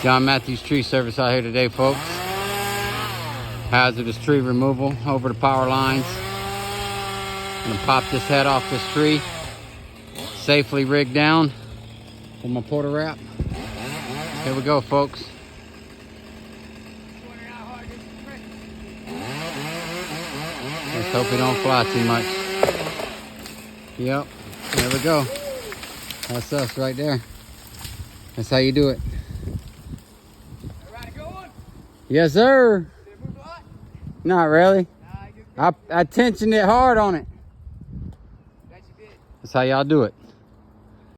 John Matthews Tree Service out here today, folks. Hazardous tree removal over the power lines. Gonna pop this head off this tree. Safely rigged down with my porta wrap. Here we go, folks. Let's hope it don't fly too much. Yep, there we go. That's us right there. That's how you do it. Yes, sir. Not really. I tensioned it hard on it. That's how y'all do it.